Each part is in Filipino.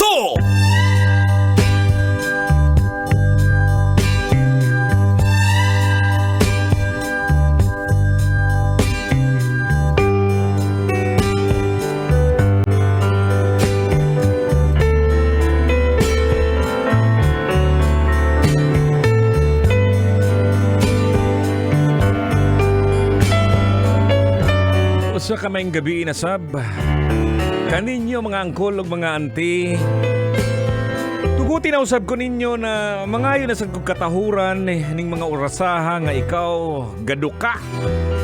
Radyo! Sa kamayng gabi inasab, kaninyo mga angkol o mga auntie, tugutin na usab ko ninyo na mga yun na sa katahuran ning mga orasaha nga ikaw gaduka,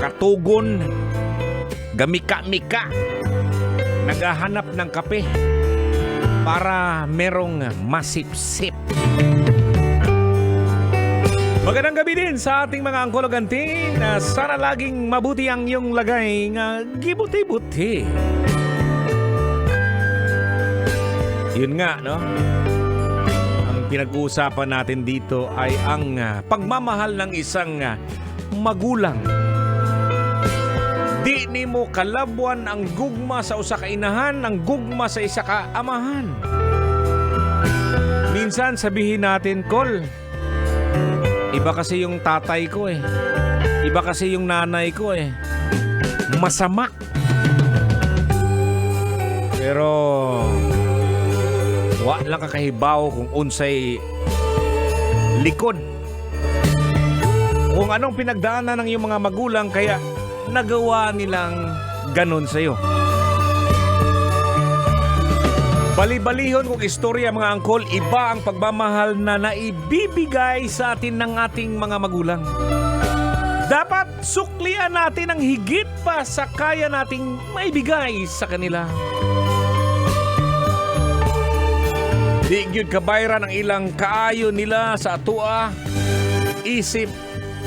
katugon, gamika-mika, naghahanap ng kape para merong masipsip. Magandang gabi din sa ating mga angkol o auntie na sana laging mabuti ang iyong lagay nga gibuti-buti. Yun nga, no? Ang pinag-uusapan natin dito ay ang pagmamahal ng isang magulang. Di ni mo kalabuan ang gugma sa usa ka inahan, ang gugma sa isa ka amahan. Minsan sabihin natin, Kol, iba kasi yung tatay ko eh. Iba kasi yung nanay ko eh. Masama. Pero wa lang kakahibaw kung unsay likod. Kung anong pinagdaanan ng iyong mga magulang kaya nagawa nilang ganon sa'yo. Bali-balihon kung istorya mga angkol, iba ang pagmamahal na naibibigay sa atin ng ating mga magulang. Dapat suklian natin ang higit pa sa kaya nating maibigay sa kanila. Di gyud kabayran ang ilang kaayo nila sa atua, isip,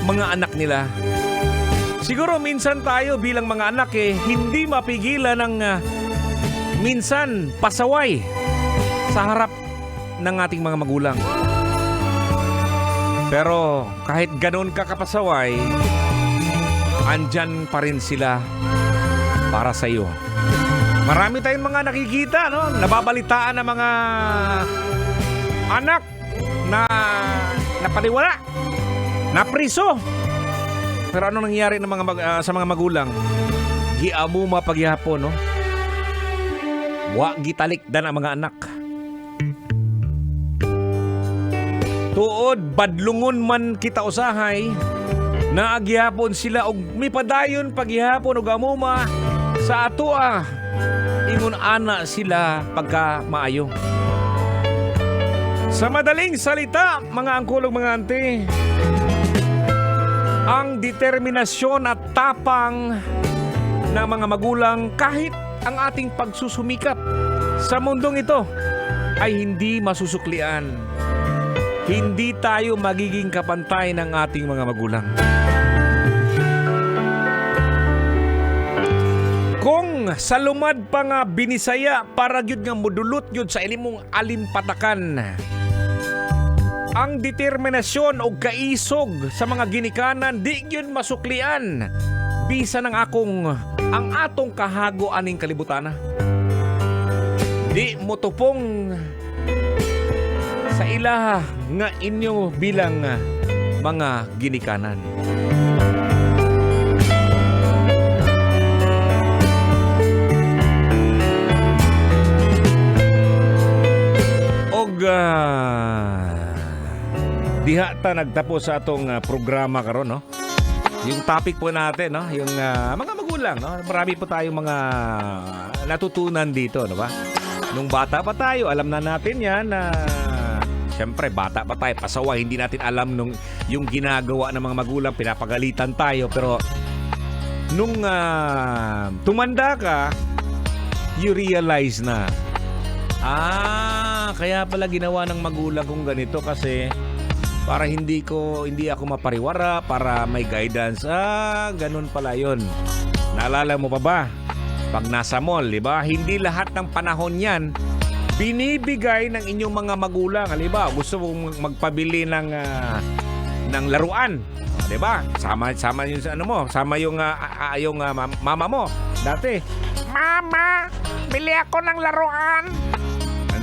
mga anak nila. Siguro minsan tayo bilang mga anak hindi mapigilan ng minsan pasaway sa harap ng ating mga magulang. Pero kahit ganoon ka kapasaway, andyan pa rin sila para sa iyo. Marami tayong mga nakikita, no? Nababalitaan ng mga anak na napaniwala, napriso. Pero ano nangyari ng sa mga magulang? Giamuma paghihapon, no? Wa gitalikdan ang mga anak. Tuod badlungon man kita usahay, naagyapon sila og mipadayon paghihapon og amuma sa atua. Ingon ana sila pagka maayo. Sa madaling salita, mga angkol ug mga auntie, ang determinasyon at tapang ng mga magulang kahit ang ating pagsusumikap sa mundong ito ay hindi masusuklian. Hindi tayo magiging kapantay ng ating mga magulang. Kung sa lumad pa nga binisaya para gyud nga modulot gyud sa ilimong alimpatakan, ang determinasyon o kaisog sa mga ginikanan di gyud masuklian bisan ang atong kahago aning kalibutana. Di mo tupong sa ilaha nga inyo bilang mga ginikanan. Og diha ta nagtapos sa atong programa karon, no? Yung topic po natin, no? Yung mga magulang, no? Marami po tayong mga natutunan dito, no ba? Nung bata pa tayo, alam na natin yan na siyempre, bata pa tayo, pasawa, hindi natin alam nung yung ginagawa ng mga magulang, pinapagalitan tayo. Pero nung tumanda ka, you realize na, kaya pala ginawa ng magulang kong ganito kasi para hindi ako mapariwara, para may guidance. Ganun pala yun. Naalala mo pa ba? Pag nasa mall, di ba? Hindi lahat ng panahon yan binibigay ng inyong mga magulang. Halimbawa, gusto mong magpabili ng laruan. Di ba? Sama yung ano mo, sama yung mama mo. Dati, Mama, bili ako ng laruan.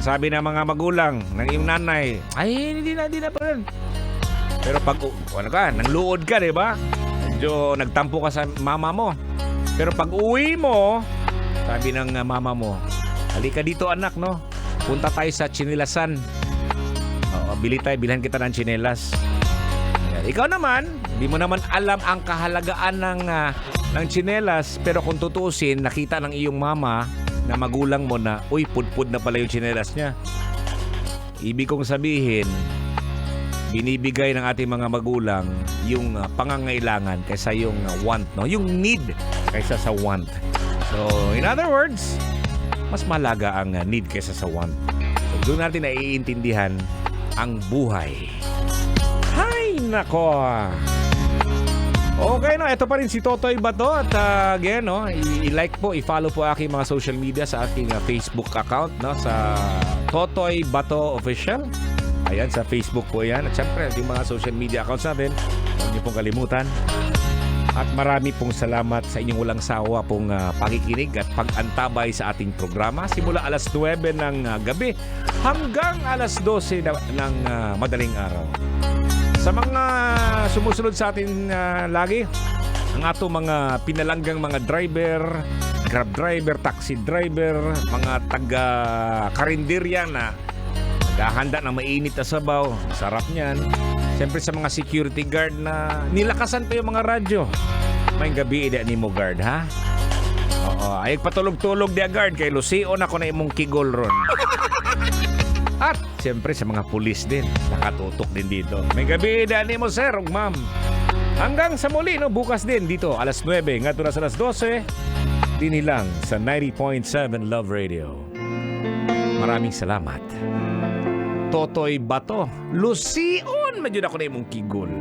sabi ng mga magulang, ng iyong nanay, ay, hindi na pa rin. Pero pag, ano ka, nang luod ka, di ba? Medyo nagtampo ka sa mama mo. Pero pag uwi mo, sabi ng mama mo, halika dito anak, no? Punta tayo sa tsinilasan. Oo, bilhan kita ng tsinelas. Ikaw naman, di mo naman alam ang kahalagaan ng tsinelas, pero kung tutuusin, nakita ng iyong mama na magulang mo na, uy, pudpud na pala yung tsinelas niya. Ibig kong sabihin, binibigay ng ating mga magulang yung pangangailangan kaysa yung want, no? Yung need kaysa sa want. So, in other words, mas malaga ang need kaysa sa want. So, doon natin naiintindihan ang buhay. Hay, nako! Okay, no, ito pa rin si Totoy Bato at again, no, i-like po, i-follow po aking mga social media sa aking Facebook account, no, sa Totoy Bato Official. Ayan, sa Facebook po yan. At syempre, yung mga social media accounts natin, huwag niyo pong kalimutan. At marami pong salamat sa inyong walang sawa pong pakikinig at pag-antabay sa ating programa. Simula alas 9 ng gabi hanggang alas 12 ng madaling araw. Sa mga sumusunod sa atin lagi, ang ato mga pinalanggang mga driver, grab driver, taxi driver, mga taga-karinderya na naghahanda ng mainit na sabaw. Sarap niyan. Siyempre sa mga security guard na nilakasan pa yung mga radyo. May gabi ida ni mo guard, ha? Oo, ay patulog-tulog dia guard kay Lucio na ko na imong kigol ron. At siyempre sa mga pulis din, nakatutok din dito. May gabi ida ni mo sir, ug ma'am. Hanggang sa muli, no, bukas din dito alas 9 ngadto na sa alas 12 din lang sa 90.7 Love Radio. Maraming salamat. Totoy Bato, Lucion, medyo na ko na imong kigol.